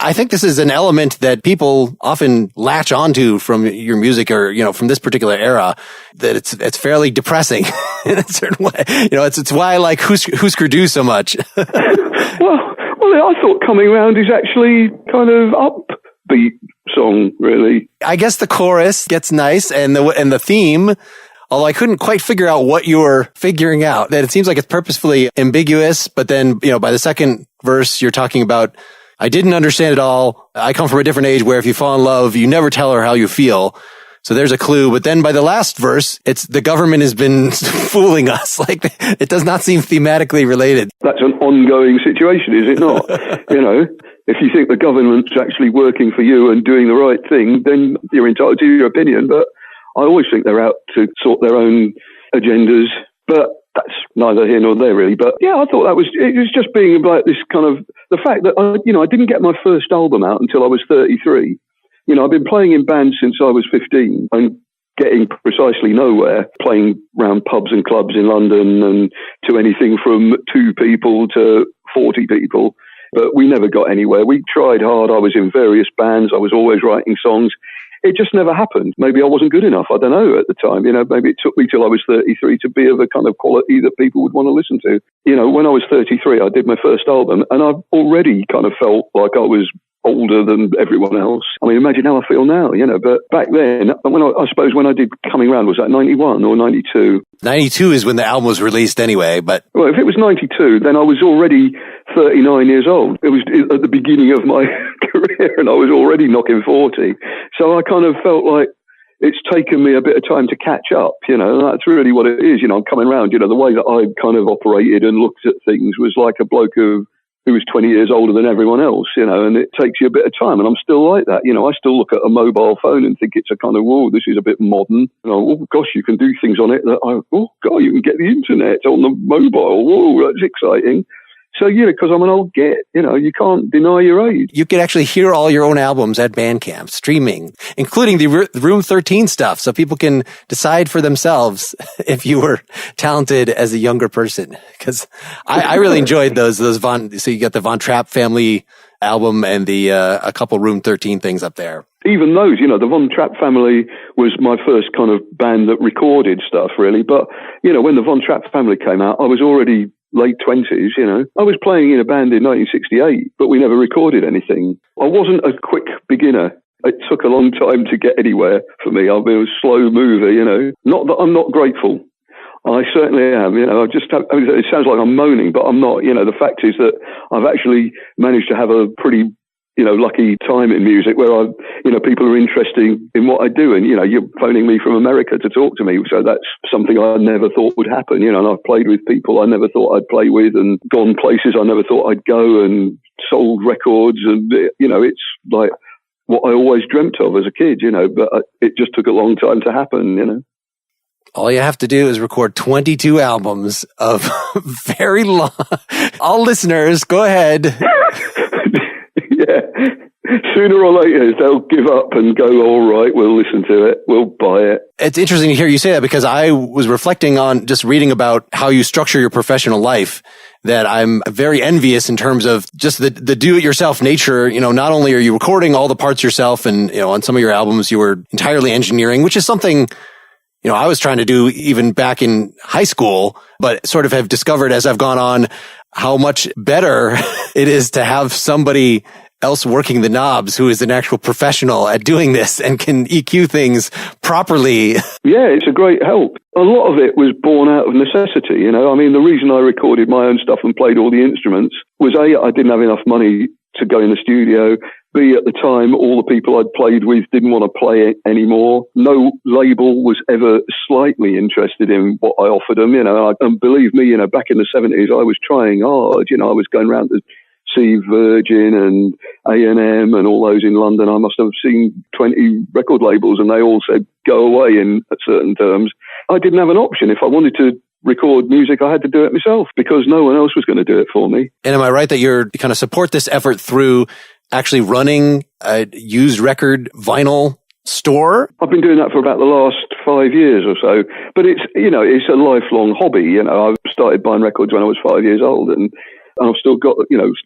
I think this is an element that people often latch onto from your music or, from this particular era, that it's fairly depressing in a certain way. It's why I like Husker Du so much. Well, I thought Coming Round is actually kind of upbeat song, really. I guess the chorus gets nice and the theme, although I couldn't quite figure out what you were figuring out, that it seems like it's purposefully ambiguous, but then, by the second verse, you're talking about, I didn't understand it all. I come from a different age where if you fall in love, you never tell her how you feel. So there's a clue. But then by the last verse, it's the government has been fooling us. Like, it does not seem thematically related. That's an ongoing situation, is it not? If you think the government's actually working for you and doing the right thing, then you're entitled to your opinion. But I always think they're out to sort their own agendas. But that's neither here nor there, really. But yeah, I thought it was just being about this kind of, the fact that I didn't get my first album out until I was 33. I've been playing in bands since I was 15 and getting precisely nowhere, playing round pubs and clubs in London and to anything from 2 people to 40 people. But we never got anywhere. We tried hard. I was in various bands. I was always writing songs. It just never happened. Maybe I wasn't good enough. I don't know at the time. Maybe it took me till I was 33 to be of a kind of quality that people would want to listen to. When I was 33, I did my first album and I already kind of felt like I was older than everyone else. I mean, imagine how I feel now, but back then, I suppose when I did Coming Round, was that 91 or 92? 92 is when the album was released anyway, but... Well, if it was 92, then I was already 39 years old. It was at the beginning of my career and I was already knocking 40. So I kind of felt like it's taken me a bit of time to catch up, and that's really what it is. I'm coming round, the way that I kind of operated and looked at things was like a bloke who was 20 years older than everyone else, and it takes you a bit of time. And I'm still like that. I still look at a mobile phone and think it's a kind of, whoa, this is a bit modern. Oh, gosh, you can do things on it you can get the internet on the mobile. Whoa, that's exciting. So, because I'm an old git, you can't deny your age. You can actually hear all your own albums at Bandcamp, streaming, including the Room 13 stuff, so people can decide for themselves if you were talented as a younger person. Because I really enjoyed those so you got the Von Trapp family album and the a couple Room 13 things up there. Even those, the Von Trapp family was my first kind of band that recorded stuff, really. But, when the Von Trapp family came out, I was already late 20s, I was playing in a band in 1968, but we never recorded anything. I wasn't a quick beginner. It took a long time to get anywhere for me. I've been a slow mover, Not that I'm not grateful. I certainly am, it sounds like I'm moaning, but I'm not. The fact is that I've actually managed to have a pretty lucky time in music where people are interested in what I do. And, you're phoning me from America to talk to me. So that's something I never thought would happen, and I've played with people I never thought I'd play with and gone places I never thought I'd go and sold records. And, it's like what I always dreamt of as a kid, but it just took a long time to happen, All you have to do is record 22 albums of very long. All listeners, go ahead. Yeah. Sooner or later, they'll give up and go, all right, we'll listen to it. We'll buy it. It's interesting to hear you say that, because I was reflecting on just reading about how you structure your professional life, that I'm very envious in terms of just the do-it-yourself nature. Not only are you recording all the parts yourself, and, on some of your albums, you were entirely engineering, which is something, I was trying to do even back in high school, but sort of have discovered as I've gone on how much better it is to have somebody else working the knobs who is an actual professional at doing this and can EQ things properly. Yeah, it's a great help. A lot of it was born out of necessity, the reason I recorded my own stuff and played all the instruments was A, I didn't have enough money to go in the studio. B, at the time, all the people I'd played with didn't want to play it anymore. No label was ever slightly interested in what I offered them, and believe me, back in the 70s, I was trying hard, I was going around to see Virgin and A&M and all those in London. I must have seen 20 record labels and they all said, go away in certain terms. I didn't have an option. If I wanted to record music, I had to do it myself because no one else was going to do it for me. And am I right that you kind of support this effort through actually running a used record vinyl store? I've been doing that for about the last 5 years or so, but it's a lifelong hobby. I started buying records when I was 5 years old, and I've still got,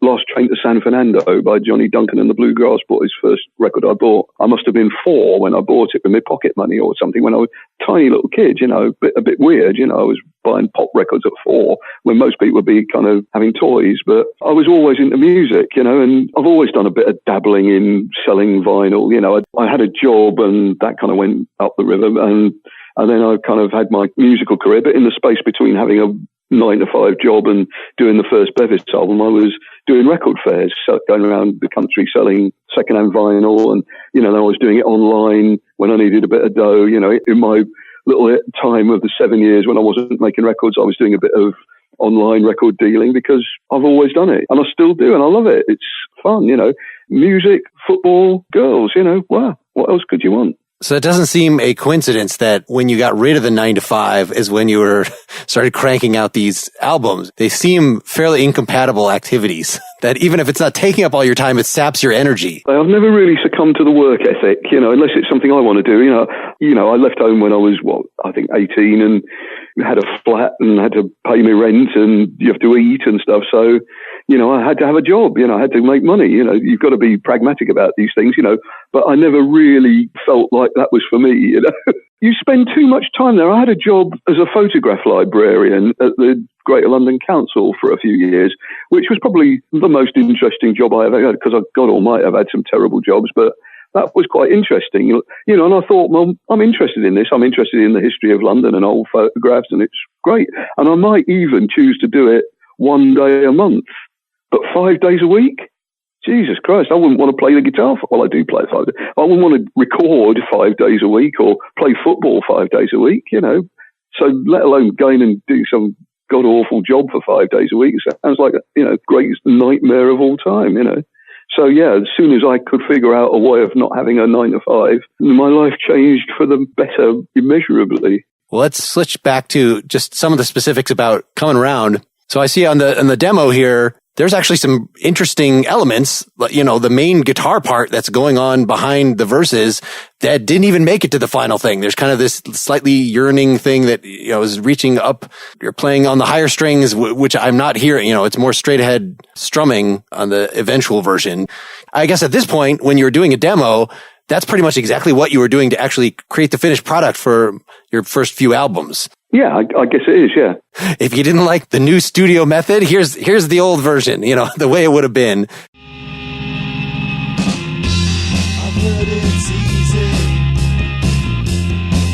Last Train to San Fernando by Johnny Duncan and the Bluegrass Boys, first record I bought. I must have been 4 when I bought it with my pocket money or something when I was a tiny little kid, a bit weird. I was buying pop records at 4 when most people would be kind of having toys, but I was always into music, and I've always done a bit of dabbling in selling vinyl. I had a job and that kind of went up the river, and then I kind of had my musical career, but in the space between having a 9-to-5 job and doing the first Bevis album, I was doing record fairs, going around the country selling secondhand vinyl, and then I was doing it online when I needed a bit of dough. In my little time of the 7 years when I wasn't making records, I was doing a bit of online record dealing because I've always done it, and I still do, and I love it. It's fun, music, football, girls. Wow, what else could you want? So it doesn't seem a coincidence that when you got rid of the 9-to-5 is when you started cranking out these albums. They seem fairly incompatible activities that even if it's not taking up all your time, it saps your energy. I've never really succumbed to the work ethic, unless it's something I want to do. I left home when I was, 18 and had a flat and had to pay my rent and you have to eat and stuff. So, I had to have a job, I had to make money, you've got to be pragmatic about these things, but I never really felt like that was for me, You spend too much time there. I had a job as a photograph librarian at the Greater London Council for a few years, which was probably the most interesting job I ever had, because God almighty, I've had some terrible jobs, but that was quite interesting, and I thought, well, I'm interested in this. I'm interested in the history of London and old photographs, and it's great. And I might even choose to do it one day a month, but 5 days a week? Jesus Christ, I wouldn't want to play the guitar. Well, I do play 5 days. I wouldn't want to record 5 days a week or play football 5 days a week, So let alone go in and do some god-awful job for 5 days a week. It sounds like, greatest nightmare of all time, So, yeah, as soon as I could figure out a way of not having a 9-to-5, my life changed for the better immeasurably. Well, let's switch back to just some of the specifics about Coming Around. So I see on the demo here, there's actually some interesting elements, the main guitar part that's going on behind the verses that didn't even make it to the final thing. There's kind of this slightly yearning thing that, is reaching up. You're playing on the higher strings, which I'm not hearing. It's more straight ahead strumming on the eventual version. I guess at this point, when you're doing a demo, that's pretty much exactly what you were doing to actually create the finished product for your first few albums. Yeah, I guess it is, yeah. If you didn't like the new studio method, here's the old version, the way it would have been. I've heard it's easy.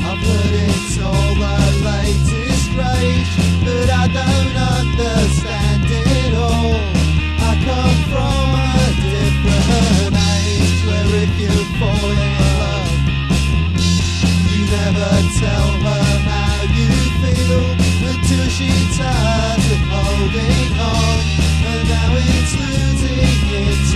I've heard it's all the latest rage, but I don't understand it all. I come from a different age where if you fall in love, you never tell her how you feel until she tired of holding on, and now it's losing its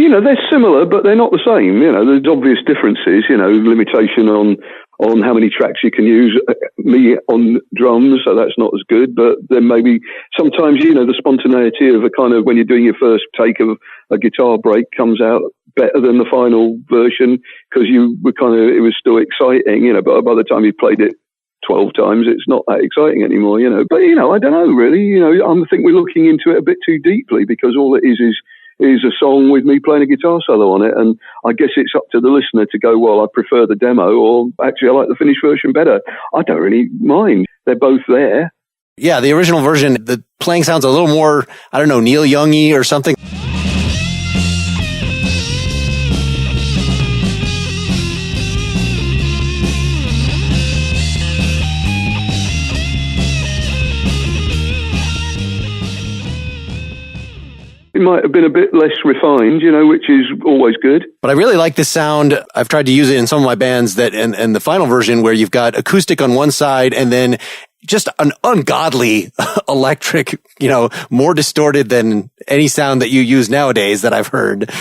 they're similar, but they're not the same. There's obvious differences, limitation on how many tracks you can use. Me on drums, so that's not as good. But then maybe sometimes, the spontaneity of a kind of when you're doing your first take of a guitar break comes out better than the final version because you were it was still exciting, but by the time you played it 12 times, it's not that exciting anymore, But, I don't know, really. I think we're looking into it a bit too deeply because all it is a song with me playing a guitar solo on it. And I guess it's up to the listener to go, well, I prefer the demo, or actually I like the finished version better. I don't really mind. They're both there. Yeah, the original version, the playing sounds a little more, I don't know, Neil Young-y or something. It might have been a bit less refined, which is always good. But I really like this sound. I've tried to use it in some of my bands and the final version where you've got acoustic on one side and then just an ungodly electric, more distorted than any sound that you use nowadays that I've heard.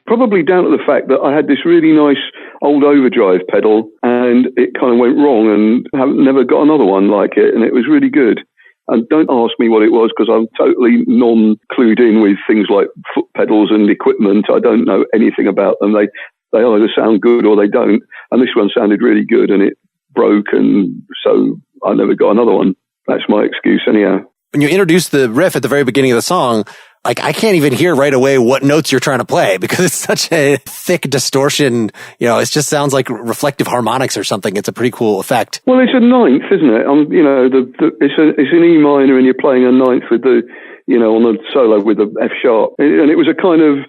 Probably down to the fact that I had this really nice old overdrive pedal and it kind of went wrong and I've never got another one like it, and it was really good. And don't ask me what it was because I'm totally non-clued in with things like foot pedals and equipment. I don't know anything about them. They either sound good or they don't. And this one sounded really good and it broke, and so I never got another one. That's my excuse anyhow. When you introduce the riff at the very beginning of the song, I can't even hear right away what notes you're trying to play because it's such a thick distortion. It just sounds like reflective harmonics or something. It's a pretty cool effect. Well, it's a ninth, isn't it? It's an E minor and you're playing a ninth with the, on the solo with the F sharp. And it was a kind of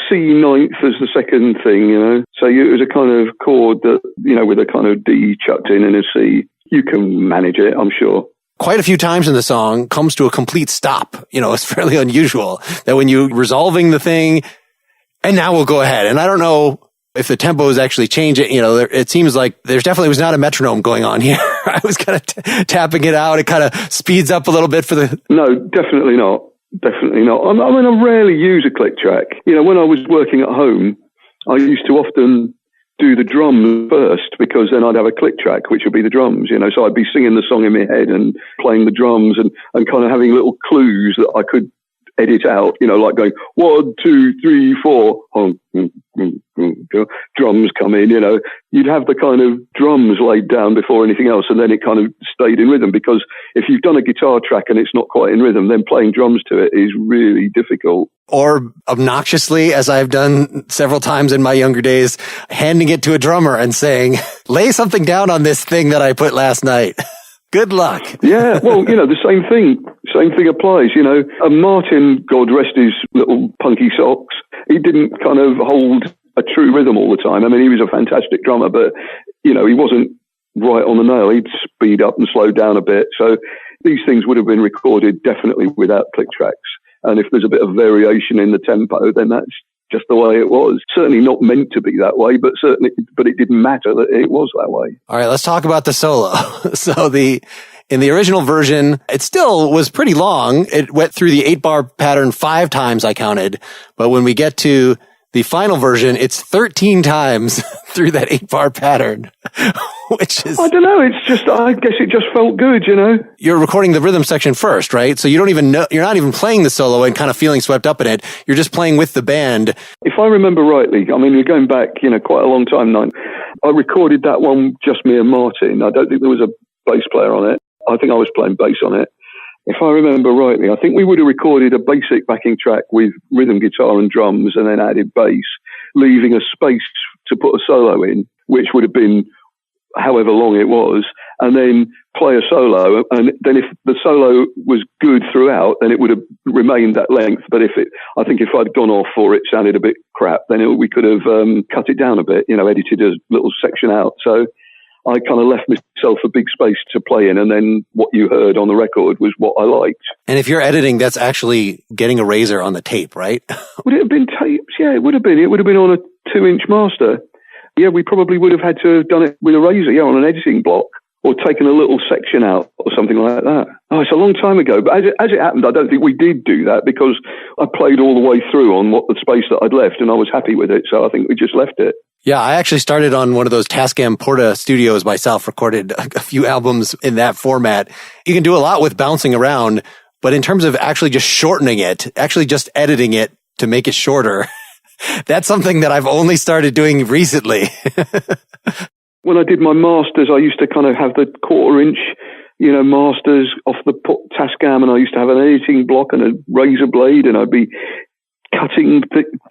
C ninth as the second thing, So it was a kind of chord that, with a kind of D chucked in and a C. You can manage it, I'm sure. Quite a few times in the song comes to a complete stop. It's fairly unusual that when you're resolving the thing, and now we'll go ahead. And I don't know if the tempo is actually changing. It seems like there definitely was not a metronome going on here. I was kind of tapping it out. It kind of speeds up a little bit for the... No, definitely not. Definitely not. I rarely use a click track. When I was working at home, I used to often do the drums first because then I'd have a click track, which would be the drums, so I'd be singing the song in my head and playing the drums and kind of having little clues that I could edit out, like going 1, 2, 3, 4, drums come in, you'd have the kind of drums laid down before anything else, and then it kind of stayed in rhythm, because if you've done a guitar track and it's not quite in rhythm, then playing drums to it is really difficult. Or obnoxiously, as I've done several times in my younger days, handing it to a drummer and saying, lay something down on this thing that I put last night. Good luck. Yeah, well, the same thing applies, And Martin, God rest his little punky socks, he didn't kind of hold a true rhythm all the time. I mean, he was a fantastic drummer, but, he wasn't right on the nail. He'd speed up and slow down a bit. So these things would have been recorded definitely without click tracks. And if there's a bit of variation in the tempo, then that's just the way it was. Certainly not meant to be that way, but it didn't matter that it was that way. All right, let's talk about the solo. So in the original version, it still was pretty long. It went through the 8-bar pattern 5 times, I counted. But when we get to the final version, it's 13 times through that 8-bar pattern, which is... I don't know. It's just, I guess it just felt good, You're recording the rhythm section first, right? So you don't even know, you're not even playing the solo and kind of feeling swept up in it. You're just playing with the band. If I remember rightly, I mean, we're going back, quite a long time now. I recorded that one, just me and Martin. I don't think there was a bass player on it. I think I was playing bass on it. If I remember rightly, I think we would have recorded a basic backing track with rhythm guitar and drums and then added bass, leaving a space to put a solo in, which would have been however long it was, and then play a solo. And then if the solo was good throughout, then it would have remained that length. But I think if I'd gone off or it sounded a bit crap, then we could have cut it down a bit, edited a little section out. So I kind of left myself a big space to play in, and then what you heard on the record was what I liked. And if you're editing, that's actually getting a razor on the tape, right? Would it have been tapes? Yeah, it would have been. It would have been on a 2-inch master. Yeah, we probably would have had to have done it with a razor, on an editing block, or taken a little section out or something like that. Oh, it's a long time ago. But as it happened, I don't think we did do that because I played all the way through on the space that I'd left, and I was happy with it. So I think we just left it. Yeah, I actually started on one of those Tascam Porta studios myself, recorded a few albums in that format. You can do a lot with bouncing around, but in terms of actually just shortening it, actually just editing it to make it shorter, that's something that I've only started doing recently. When I did my masters, I used to kind of have the 1/4-inch, masters off the Tascam, and I used to have an editing block and a razor blade, and I'd be cutting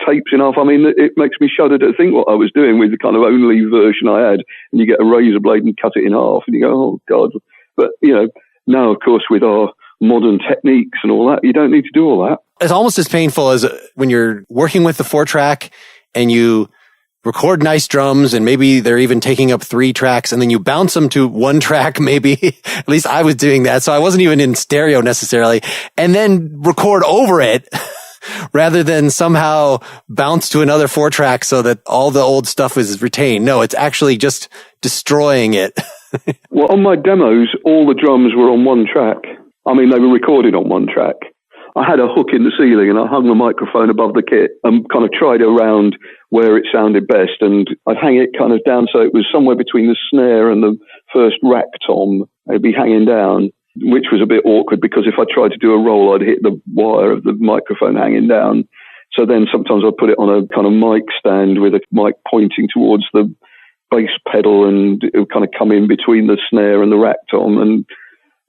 tapes in half. I mean, it makes me shudder to think what I was doing with the kind of only version I had. And you get a razor blade and cut it in half, and you go, oh, God. But, now, of course, with our modern techniques and all that, you don't need to do all that. It's almost as painful as when you're working with the 4-track and you record nice drums, and maybe they're even taking up 3 tracks, and then you bounce them to 1 track, maybe. At least I was doing that. So I wasn't even in stereo necessarily. And then record over it rather than somehow bounce to another 4-track so that all the old stuff is retained. No, it's actually just destroying it. Well, on my demos, all the drums were on 1 track. I mean, they were recorded on 1 track. I had a hook in the ceiling, and I hung the microphone above the kit and kind of tried around where it sounded best. And I'd hang it kind of down so it was somewhere between the snare and the first rack tom. It'd be hanging down, which was a bit awkward because if I tried to do a roll, I'd hit the wire of the microphone hanging down. So then sometimes I'd put it on a kind of mic stand with a mic pointing towards the bass pedal, and it would kind of come in between the snare and the rack tom. And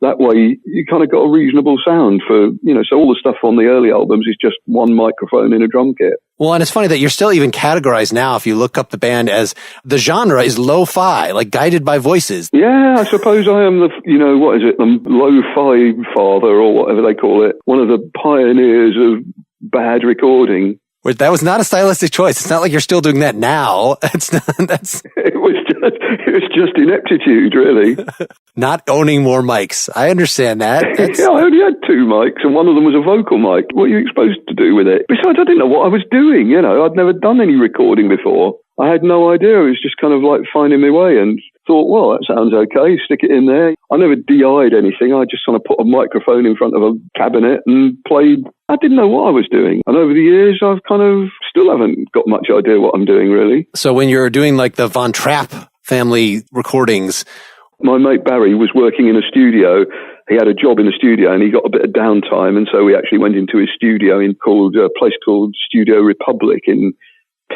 that way you kind of got a reasonable sound for, so all the stuff on the early albums is just 1 microphone in a drum kit. Well, and it's funny that you're still even categorized now, if you look up the band, as the genre is lo-fi, like guided by voices. Yeah, I suppose I am the lo-fi father or whatever they call it. One of the pioneers of bad recording. That was not a stylistic choice. It's not like you're still doing that now. It was just ineptitude, really. Not owning more mics. I understand that. Yeah, I only had 2 mics, and one of them was a vocal mic. What are you supposed to do with it? Besides, I didn't know what I was doing, I'd never done any recording before. I had no idea. It was just kind of like finding my way, and thought, well, that sounds okay, stick it in there. I never DI'd anything. I just kind of put a microphone in front of a cabinet and played. I didn't know what I was doing. And over the years, I've kind of still haven't got much idea what I'm doing, really. So when you're doing like the Von Trapp family recordings, my mate Barry was working in a studio. He had a job in a studio and he got a bit of downtime. And so we actually went into his studio in a place called Studio Republic in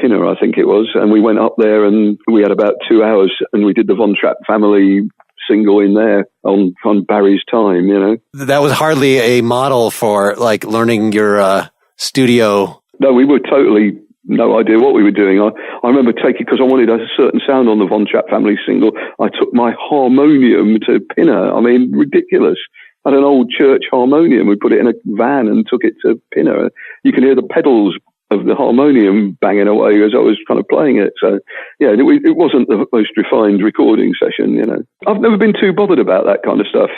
Pinner, I think it was. And we went up there and we had about 2 hours and we did the Von Trapp family single in there on Barry's time, That was hardly a model for like learning your studio. No, we were totally no idea what we were doing. I remember because I wanted a certain sound on the Von Trapp family single, I took my harmonium to Pinner. I mean, ridiculous. I had an old church harmonium. We put it in a van and took it to Pinner. You can hear the pedals of the harmonium banging away as I was kind of playing it. So, yeah, it wasn't the most refined recording session, I've never been too bothered about that kind of stuff,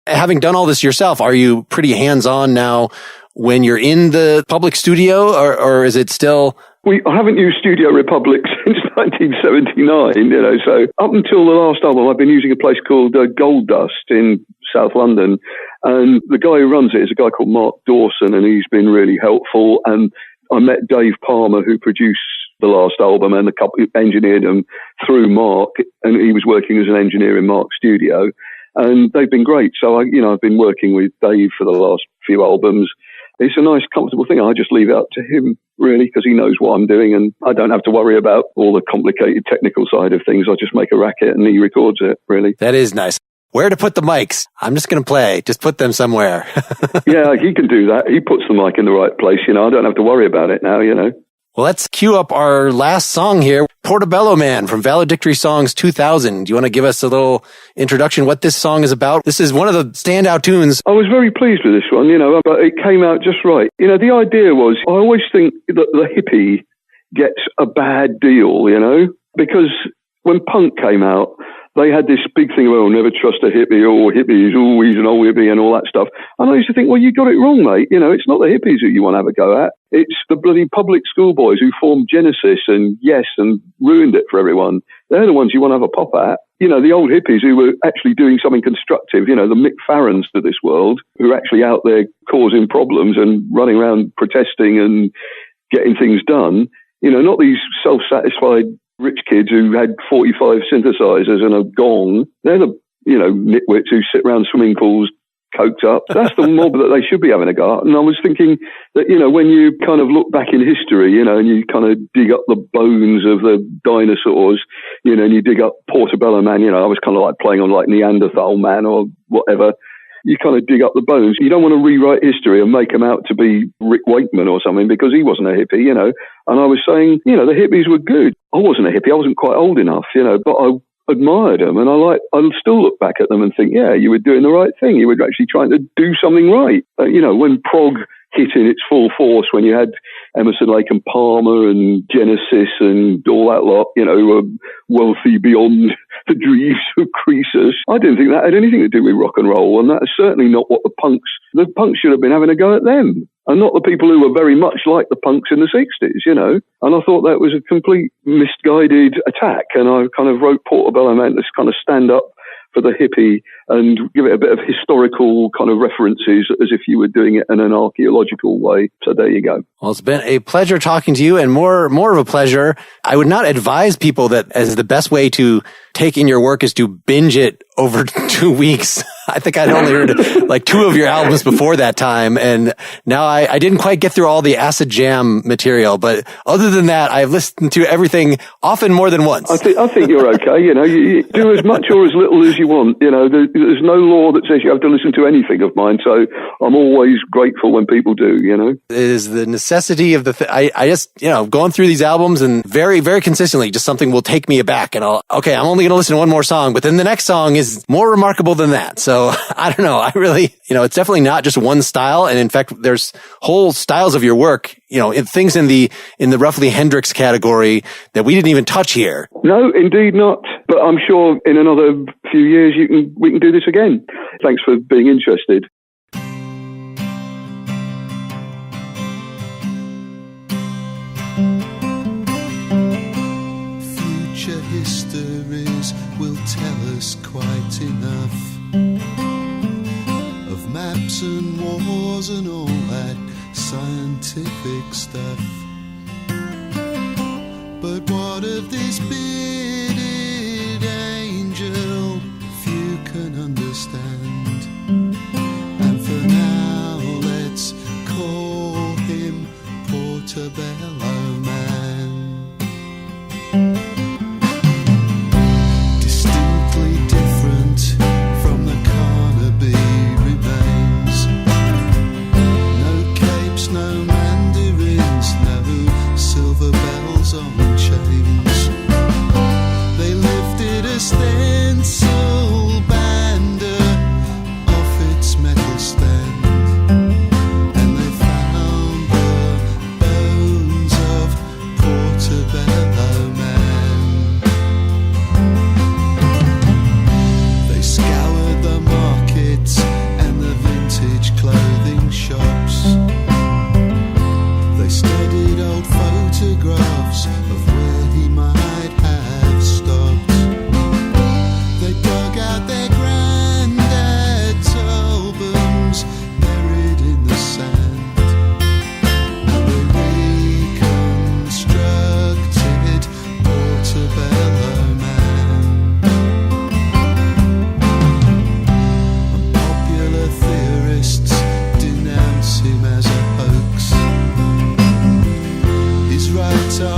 Having done all this yourself, are you pretty hands-on now when you're in the public studio, or is it still... I haven't used Studio Republic since 1979, so up until the last album, I've been using a place called Gold Dust in South London, and the guy who runs it is a guy called Mark Dawson, and he's been really helpful, and I met Dave Palmer, who produced the last album, and engineered them through Mark, and he was working as an engineer in Mark's studio, and they've been great. So, I've been working with Dave for the last few albums. It's a nice, comfortable thing. I just leave it up to him, really, because he knows what I'm doing, and I don't have to worry about all the complicated technical side of things. I just make a racket, and he records it, really. That is nice. Where to put the mics? I'm just going to play. Just put them somewhere. Yeah, he can do that. He puts the mic in the right place. I don't have to worry about it now, Well, let's cue up our last song here. Portobello Man from Valedictory Songs 2000. Do you want to give us a little introduction what this song is about? This is one of the standout tunes. I was very pleased with this one, but it came out just right. The idea was, I always think that the hippie gets a bad deal, because when punk came out, they had this big thing about, never trust a hippie, or hippie is always an old hippie and all that stuff. And I used to think, well, you got it wrong, mate. You know, it's not the hippies that you want to have a go at. It's the bloody public school boys who formed Genesis and Yes and ruined it for everyone. They're the ones you want to have a pop at. You know, the old hippies who were actually doing something constructive, you know, the Mick Farrons of this world, who are actually out there causing problems and running around protesting and getting things done. You know, not these self-satisfied rich kids who had 45 synthesizers and a gong. They're the, you know, nitwits who sit around swimming pools coked up. That's the mob that they should be having a go at. And I was thinking that, you know, when you kind of look back in history, you know, and you kind of dig up the bones of the dinosaurs, you know, and you dig up Portobello Man, you know, I was kind of like playing on like Neanderthal Man or whatever. You kind of dig up the bones. You don't want to rewrite history and make him out to be Rick Wakeman or something, because he wasn't a hippie, you know. And I was saying, you know, the hippies were good. I wasn't a hippie. I wasn't quite old enough, you know, but I admired them. And I'll still look back at them and think, yeah, you were doing the right thing. You were actually trying to do something right. You know, when prog hit in its full force, when you had Emerson, Lake and Palmer and Genesis and all that lot, you know, wealthy beyond the dreams of Croesus. I didn't think that had anything to do with rock and roll, and that's certainly not what the punks should have been having a go at them, and not the people who were very much like the punks in the 60s, you know. And I thought that was a complete misguided attack, and I kind of wrote Portobello Man to kind of stand up for the hippie and give it a bit of historical kind of references as if you were doing it in an archaeological way. So there you go. Well, it's been a pleasure talking to you, and more of a pleasure. I would not advise people that as the best way to take in your work is to binge it over 2 weeks. I think I'd only heard like 2 of your albums before that time, and now I didn't quite get through all the Acid Jam material, but other than that, I've listened to everything often more than once. I think you're okay. You know, you do as much or as little as you want. You know, there's no law that says you have to listen to anything of mine, so I'm always grateful when people do, you know. It is the necessity of I just, you know, going through these albums and very, very consistently, just something will take me aback, and I'm only going to listen to one more song, but then the next song is more remarkable than that. So I don't know. I really, you know, it's definitely not just one style. And in fact, there's whole styles of your work, you know, things in the roughly Hendrix category that we didn't even touch here. No, indeed not. But I'm sure in another few years we can do this again. Thanks for being interested. Future histories will tell us quite enough of maps and wars and all that scientific stuff. But what of this bearded angel? Few can understand. And for now, let's call him Portobello Man. Distinctly different from the Carnaby remains. No capes, no mandarins, no silver bells on chains. They lifted a stencil banner off its metal stand, and they found the bones of Portobello Man. They scoured the markets and the vintage clothing shops. They studied old photographs of where he might have stopped. They dug out their granddad's albums buried in the sand, and they reconstructed Portobello Man. And popular theorists denounce him as a hoax. His right arm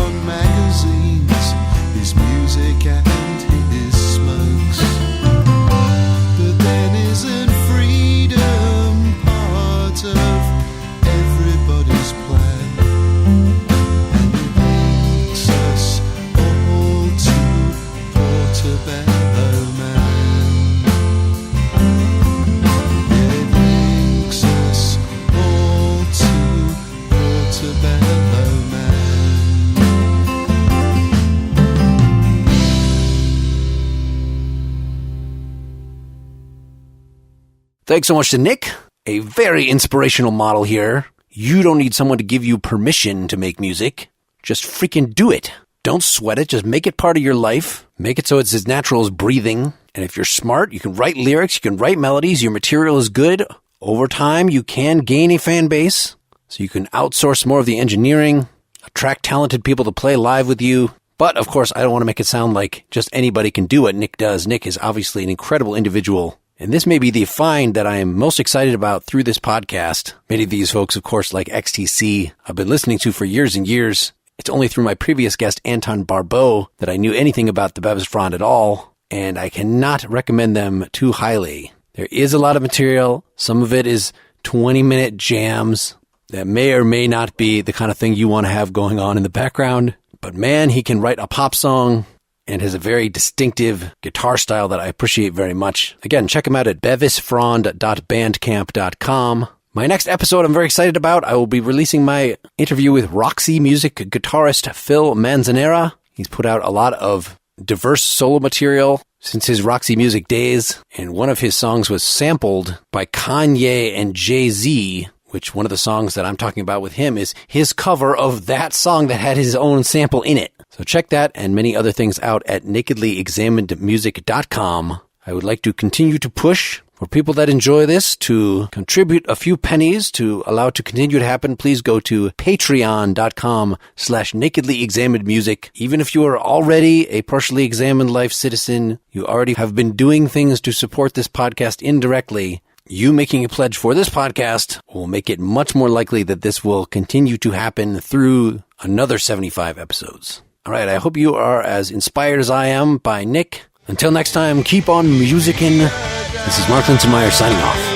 Thanks so much to Nick, a very inspirational model here. You don't need someone to give you permission to make music. Just freaking do it. Don't sweat it. Just make it part of your life. Make it so it's as natural as breathing. And if you're smart, you can write lyrics, you can write melodies, your material is good. Over time, you can gain a fan base. So you can outsource more of the engineering, attract talented people to play live with you. But, of course, I don't want to make it sound like just anybody can do what Nick does. Nick is obviously an incredible individual. And this may be the find that I am most excited about through this podcast. Many of these folks, of course, like XTC, I've been listening to for years and years. It's only through my previous guest, Anton Barbeau, that I knew anything about the Bevis Frond at all. And I cannot recommend them too highly. There is a lot of material. Some of it is 20-minute jams that may or may not be the kind of thing you want to have going on in the background. But man, he can write a pop song and has a very distinctive guitar style that I appreciate very much. Again, check him out at bevisfrond.bandcamp.com. My next episode I'm very excited about. I will be releasing my interview with Roxy Music guitarist Phil Manzanera. He's put out a lot of diverse solo material since his Roxy Music days, and one of his songs was sampled by Kanye and Jay-Z, which one of the songs that I'm talking about with him is his cover of that song that had his own sample in it. So check that and many other things out at nakedlyexaminedmusic.com. I would like to continue to push for people that enjoy this to contribute a few pennies to allow it to continue to happen. Please go to patreon.com/nakedlyexaminedmusic. Even if you are already a partially examined life citizen, you already have been doing things to support this podcast indirectly. You making a pledge for this podcast will make it much more likely that this will continue to happen through another 75 episodes. All right, I hope you are as inspired as I am by Nick. Until next time, keep on musicking. This is Mark Linsenmeyer signing off.